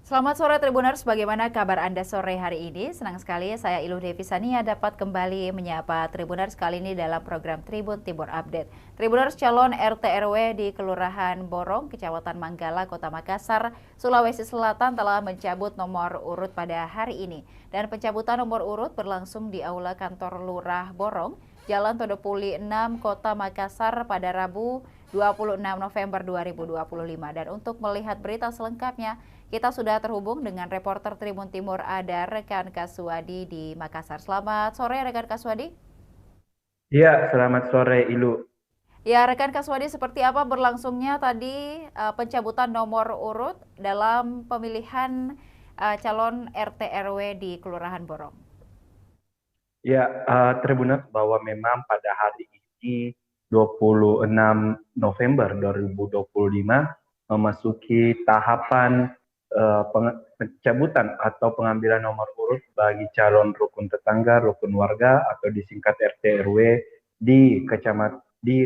Selamat sore Tribuners, bagaimana kabar Anda sore hari ini? Senang sekali saya Ilu Devisania dapat kembali menyapa Tribuners kali ini dalam program Tribun Timur Update. Tribuners, calon RT RW di Kelurahan Borong, Kecamatan Manggala, Kota Makassar, Sulawesi Selatan telah mencabut nomor urut pada hari ini. Dan pencabutan nomor urut berlangsung di Aula Kantor Lurah Borong, Jalan Todopuli 6, Kota Makassar pada Rabu 26 November 2025. Dan untuk melihat berita selengkapnya, kita sudah terhubung dengan reporter Tribun Timur, ada rekan Kaswadi di Makassar. Selamat sore rekan Kaswadi. Iya, selamat sore Ilu. Ya, rekan Kaswadi, seperti apa berlangsungnya tadi pencabutan nomor urut dalam pemilihan calon RT RW di Kelurahan Borong? Ya, Tribunat bahwa memang pada hari ini 26 November 2025 memasuki tahapan pencabutan atau pengambilan nomor urut bagi calon rukun tetangga, rukun warga atau disingkat RT RW di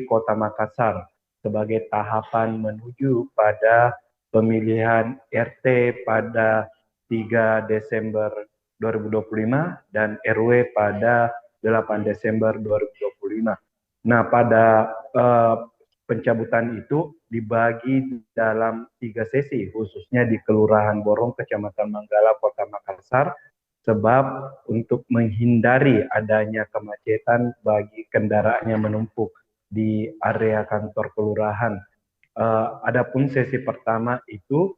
Kota Makassar sebagai tahapan menuju pada pemilihan RT pada 3 Desember 2025 dan RW pada 8 Desember 2025. Nah, pada pencabutan itu dibagi dalam 3 sesi, khususnya di Kelurahan Borong, Kecamatan Manggala, Kota Makassar, sebab untuk menghindari adanya kemacetan bagi kendaraan yang menumpuk di area kantor kelurahan. Adapun sesi pertama itu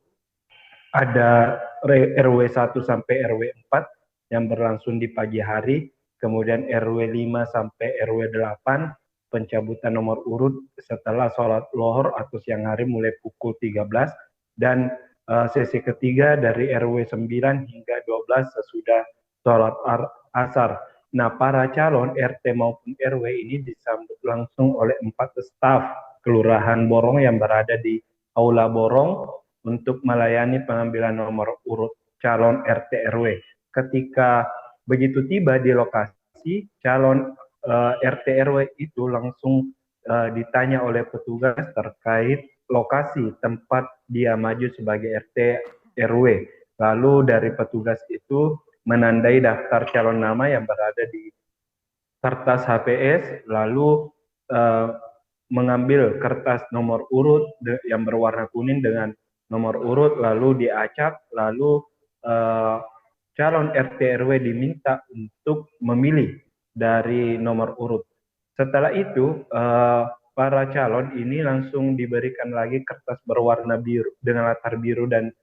ada RW 1 sampai RW 4 yang berlangsung di pagi hari, kemudian RW 5 sampai RW 8 pencabutan nomor urut setelah sholat lohor atau siang hari mulai pukul 13, dan sesi ketiga dari RW 9 hingga 12 sesudah sholat asar. Nah, para calon RT maupun RW ini disambut langsung oleh 4 staf Kelurahan Borong yang berada di Aula Borong untuk melayani pengambilan nomor urut calon RT RW. Ketika begitu tiba di lokasi, calon RT RW itu langsung ditanya oleh petugas terkait lokasi tempat dia maju sebagai RT RW. Lalu dari petugas itu menandai daftar calon nama yang berada di kertas HPS, lalu mengambil kertas nomor urut yang berwarna kuning dengan nomor urut, lalu diacak, lalu eh, calon RT RW diminta untuk memilih dari nomor urut. Setelah itu, para calon ini langsung diberikan lagi kertas berwarna biru dengan latar biru dan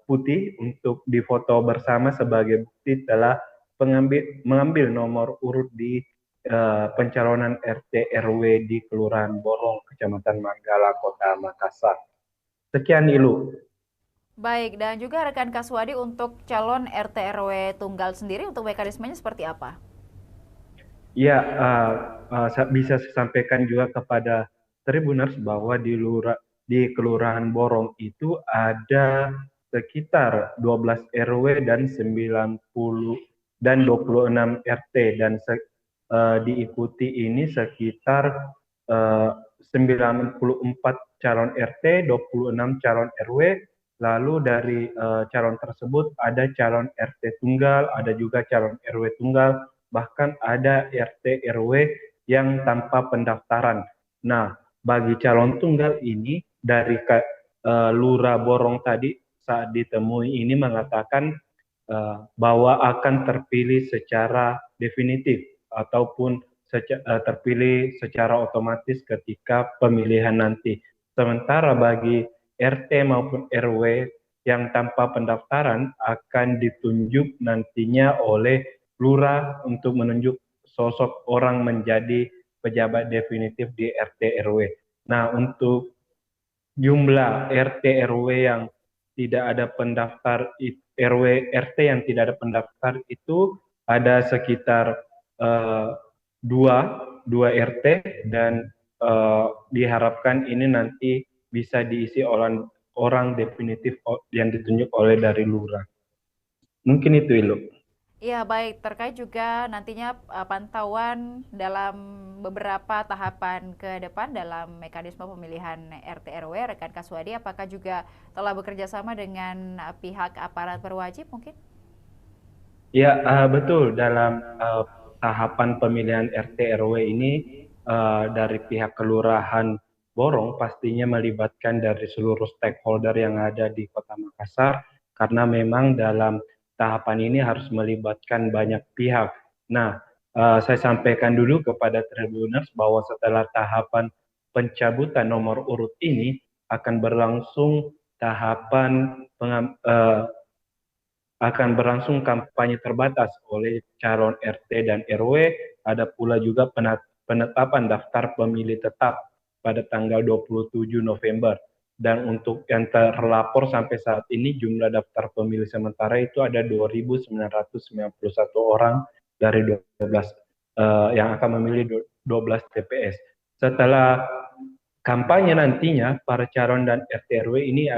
putih untuk difoto bersama sebagai bukti telah mengambil nomor urut di pencalonan RT RW di Kelurahan Borong, Kecamatan Manggala, Kota Makassar. Sekian Ilu. Baik, dan juga rekan Kaswadi, untuk calon RT RW tunggal sendiri untuk mekanismenya seperti apa? Ya, bisa saya sampaikan juga kepada Tribuners bahwa di Kelurahan Borong itu ada sekitar 12 RW dan 26 RT, dan diikuti ini sekitar eh, 94 calon RT, 26 calon RW. Lalu dari calon tersebut ada calon RT tunggal, ada juga calon RW tunggal, bahkan ada RT RW yang tanpa pendaftaran. Nah, bagi calon tunggal ini dari Lurah Borong tadi saat ditemui ini mengatakan bahwa akan terpilih secara definitif ataupun terpilih secara otomatis ketika pemilihan nanti. Sementara bagi RT maupun RW yang tanpa pendaftaran akan ditunjuk nantinya oleh lurah untuk menunjuk sosok orang menjadi pejabat definitif di RT RW. Nah, untuk jumlah RT RW yang tidak ada pendaftar, RW RT yang tidak ada pendaftar itu ada sekitar eh, dua dua RT, dan diharapkan ini nanti bisa diisi oleh orang definitif yang ditunjuk oleh dari lurah. Mungkin itu Ilu. Iya, baik. Terkait juga nantinya pantauan dalam beberapa tahapan ke depan dalam mekanisme pemilihan RT RW, rekan Kaswadi, apakah juga telah bekerja sama dengan pihak aparat berwajib mungkin? Ya, betul. Dalam tahapan pemilihan RT RW ini dari pihak Kelurahan Borong pastinya melibatkan dari seluruh stakeholder yang ada di Kota Makassar karena memang dalam tahapan ini harus melibatkan banyak pihak. Nah, saya sampaikan dulu kepada Tribuners bahwa setelah tahapan pencabutan nomor urut ini akan berlangsung tahapan akan berlangsung kampanye terbatas oleh calon RT dan RW. Ada pula juga penetapan daftar pemilih tetap pada tanggal 27 November. Dan untuk yang terlapor sampai saat ini jumlah daftar pemilih sementara itu ada 2.991 orang dari 12 yang akan memilih 12 TPS. Setelah kampanye nantinya para calon dan RT RW ini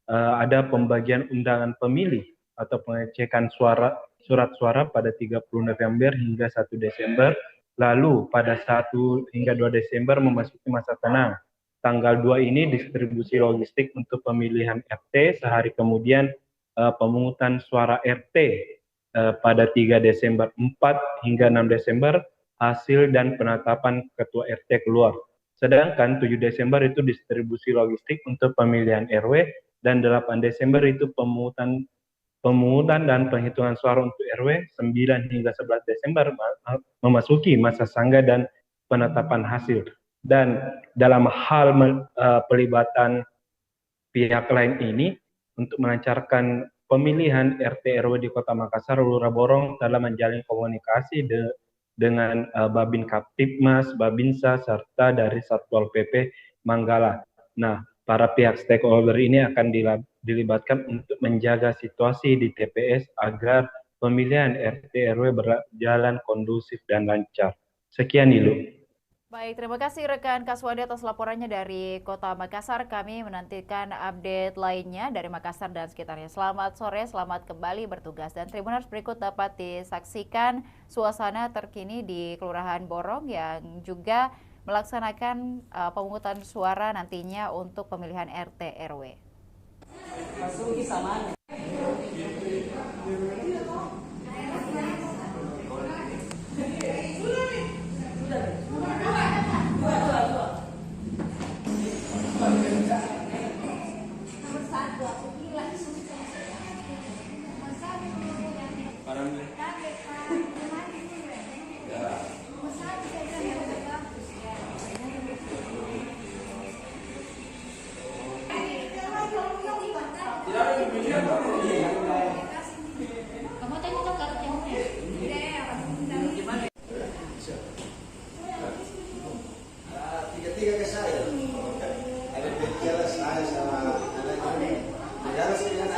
ada pembagian undangan pemilih atau pengecekan surat suara pada 30 November hingga 1 Desember. Lalu pada 1 hingga 2 Desember memasuki masa tenang. Tanggal 2 ini distribusi logistik untuk pemilihan RT, sehari kemudian pemungutan suara RT pada 3 Desember, 4 hingga 6 Desember hasil dan penetapan ketua RT keluar. Sedangkan 7 Desember itu distribusi logistik untuk pemilihan RW dan 8 Desember itu pemungutan dan penghitungan suara untuk RW. 9 hingga 11 Desember memasuki masa sangga dan penetapan hasil. Dan dalam hal pelibatan pihak lain ini untuk melancarkan pemilihan RT RW di Kota Makassar, Lurah Borong telah menjalin komunikasi dengan Babin Kaptipmas, Babinsa, serta dari Satpol PP Manggala. Nah, para pihak stakeholder ini akan dilibatkan untuk menjaga situasi di TPS agar pemilihan RT RW berjalan kondusif dan lancar. Sekian Nilu. Baik, terima kasih rekan Kaswadi atas laporannya dari Kota Makassar. Kami menantikan update lainnya dari Makassar dan sekitarnya. Selamat sore, selamat kembali bertugas. Dan Tribuners berikut dapat disaksikan suasana terkini di Kelurahan Borong yang juga melaksanakan pemungutan suara nantinya untuk pemilihan RT RW. Tiga ke saya. Ada bicara saya sama anak-anak. Bicara saya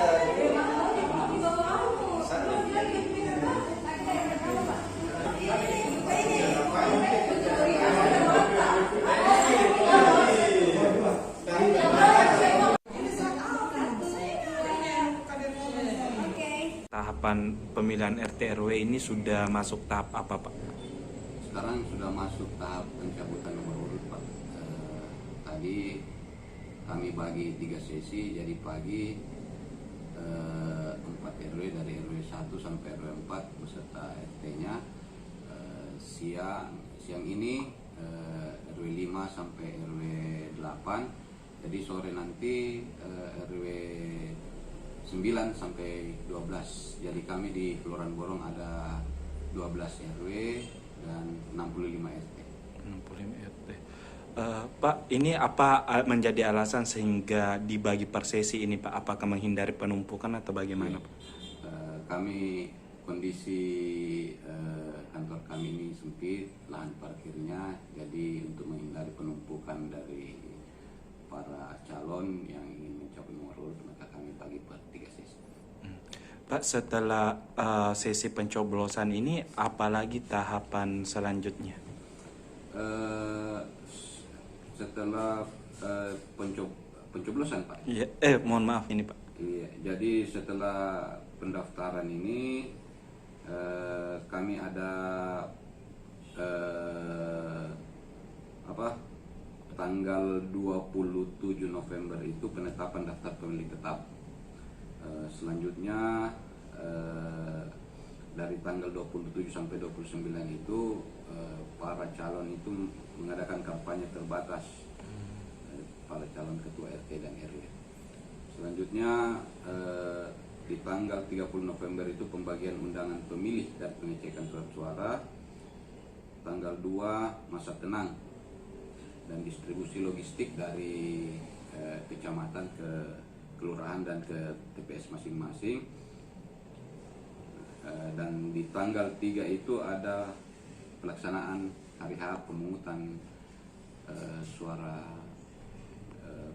tahapan pemilihan RT RW ini sudah masuk tahap apa, Pak? sekarang sudah masuk tahap pencabutan nomor urut, Pak. Tadi kami bagi 3 sesi, jadi pagi 4 RW dari RW 1 sampai RW 4 beserta RT-nya. Siang ini RW 5 sampai RW 8. Jadi sore nanti RW 9 sampai 12. Jadi kami di Kelurahan Borong ada 12 RW dan 65 RT. 65 RT. Pak, ini apa menjadi alasan sehingga dibagi per sesi ini, Pak? Apakah menghindari penumpukan atau bagaimana, Pak? Kami kondisi kantor kami ini sempit, lahan parkirnya, jadi untuk menghindari penumpukan dari para calon yang ingin mencapai nomor urut, maka kami bagi per 3 sesi. Pak, setelah sesi pencoblosan ini, apalagi tahapan selanjutnya? Setelah pencoblosan, Pak. Iya, mohon maaf ini, Pak. Iya, jadi setelah pendaftaran ini kami ada tanggal 27 November itu penetapan daftar pemilih tetap. Selanjutnya dari tanggal 27 sampai 29 itu para calon itu mengadakan kampanye terbatas, para calon ketua RT dan RW. Selanjutnya di tanggal 30 November itu pembagian undangan pemilih dan pengecekan surat suara. Tanggal 2 masa tenang dan distribusi logistik dari kecamatan ke kelurahan dan ke TPS masing-masing. Dan di tanggal 3 itu ada pelaksanaan hari H pemungutan suara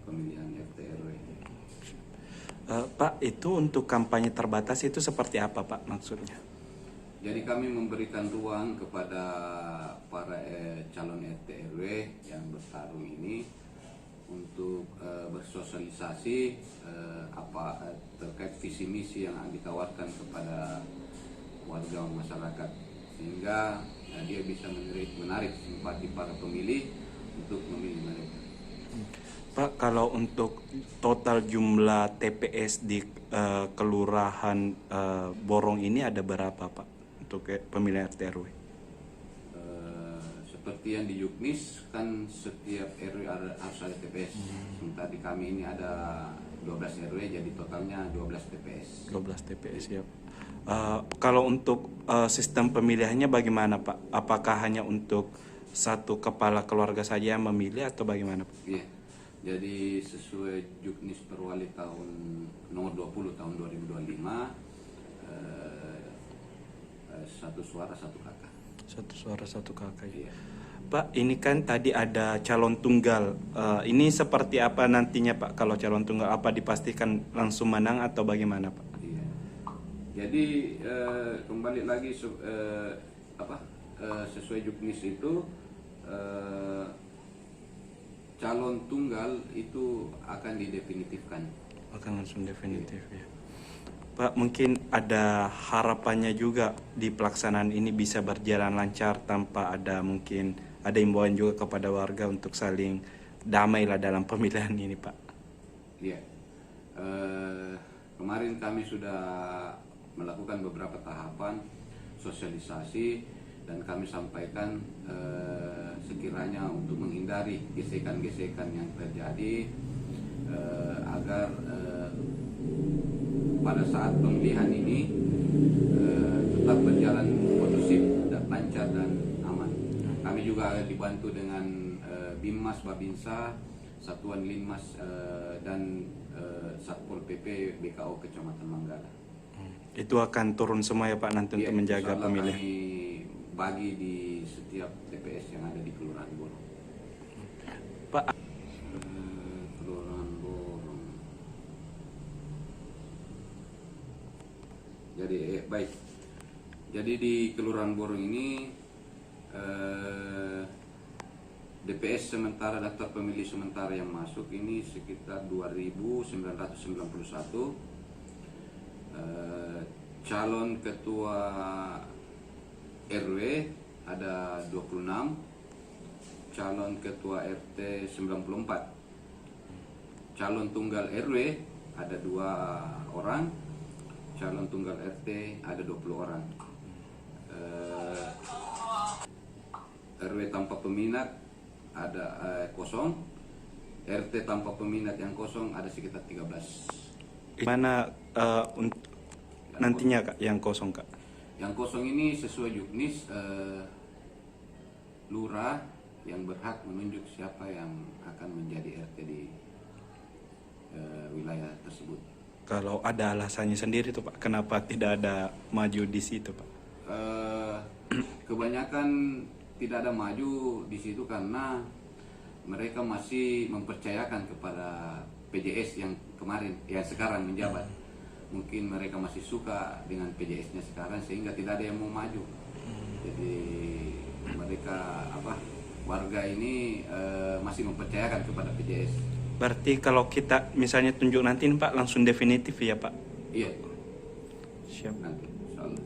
pemilihan RT RW. Pak, itu untuk kampanye terbatas itu seperti apa Pak maksudnya? Jadi kami memberikan ruang kepada para calon RT RW yang bertarung ini untuk bersosialisasi terkait visi misi yang ditawarkan kepada warga masyarakat, sehingga dia bisa menarik simpati para pemilih untuk memilih mereka. Pak, kalau untuk total jumlah TPS di kelurahan Borong ini ada berapa Pak untuk pemilihan RT RW? Seperti yang di Yuknis kan setiap RW harus ada TPS. Sementara di kami ini ada 12 RW, jadi totalnya 12 TPS. 12 TPS ya. Kalau untuk sistem pemilihannya bagaimana Pak? Apakah hanya untuk satu kepala keluarga saja yang memilih atau bagaimana Pak? Iya. Jadi sesuai Juknis Perwali tahun nomor 20 tahun 2025, satu suara satu kakak. Satu suara satu kakak. Iya. Pak, ini kan tadi ada calon tunggal. Ini seperti apa nantinya Pak kalau calon tunggal? Apa dipastikan langsung menang atau bagaimana Pak? Iya. Jadi kembali lagi sesuai Juknis itu calon tunggal itu akan didefinitifkan. Akan langsung definitif ya. Pak, mungkin ada harapannya juga di pelaksanaan ini bisa berjalan lancar tanpa ada imbauan juga kepada warga untuk saling damai lah dalam pemilihan ini Pak. Iya. Kemarin kami sudah melakukan beberapa tahapan sosialisasi dan kami sampaikan sekiranya untuk menghindari gesekan-gesekan yang terjadi agar pada saat pemilihan ini tetap berjalan kondusif dan lancar dan aman. Kami juga dibantu dengan Bimas Babinsa, Satuan Linmas dan Satpol PP BKO Kecamatan Manggala. Itu akan turun semua ya Pak nanti untuk menjaga pemilihan. Kami bagi di setiap TPS yang ada di Kelurahan Borong. Pak, Kelurahan Borong. Jadi baik. Jadi di Kelurahan Borong ini DPS sementara, daftar pemilih sementara yang masuk ini sekitar 2.991. Calon ketua RW ada 26, calon ketua RT 94, calon tunggal RW ada 2 orang, calon tunggal RT ada 20 orang. RW tanpa peminat ada kosong, RT tanpa peminat yang kosong ada sekitar 13. Mana nantinya Kak yang kosong Kak? Yang kosong ini sesuai Juknis lurah yang berhak menunjuk siapa yang akan menjadi RT di wilayah tersebut. Kalau ada alasannya sendiri tuh Pak, kenapa tidak ada maju di situ Pak? Kebanyakan tidak ada maju di situ karena mereka masih mempercayakan kepada PJS yang kemarin, yang sekarang menjabat. Mungkin mereka masih suka dengan PJS-nya sekarang sehingga tidak ada yang mau maju. Jadi mereka warga ini masih mempercayakan kepada PJS. Berarti kalau kita misalnya tunjuk nanti Pak langsung definitif ya Pak? Iya. Siap. Nanti, insyaallah.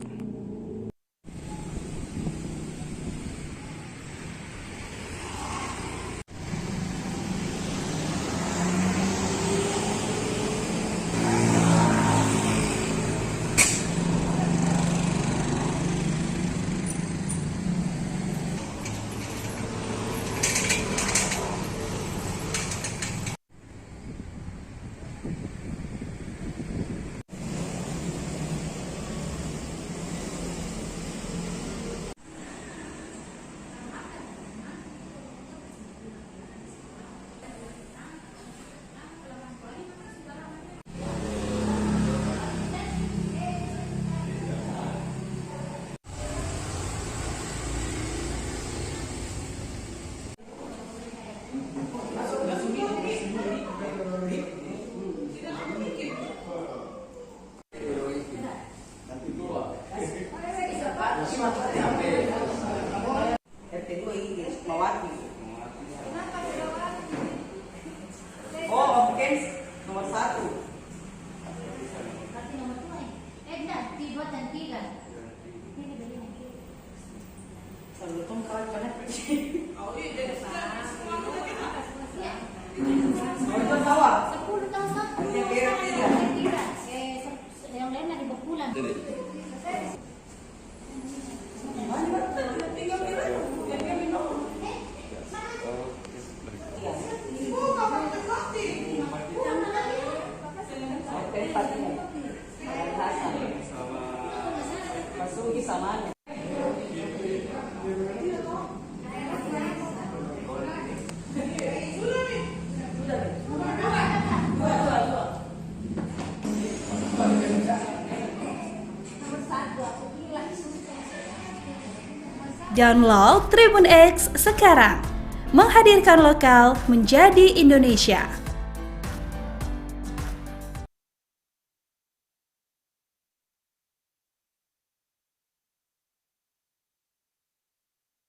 RT 2 ini Mawati. Oh, oke. Nomor 1. Yang lain ada berpulang. Download Tribun X sekarang, menghadirkan lokal menjadi Indonesia.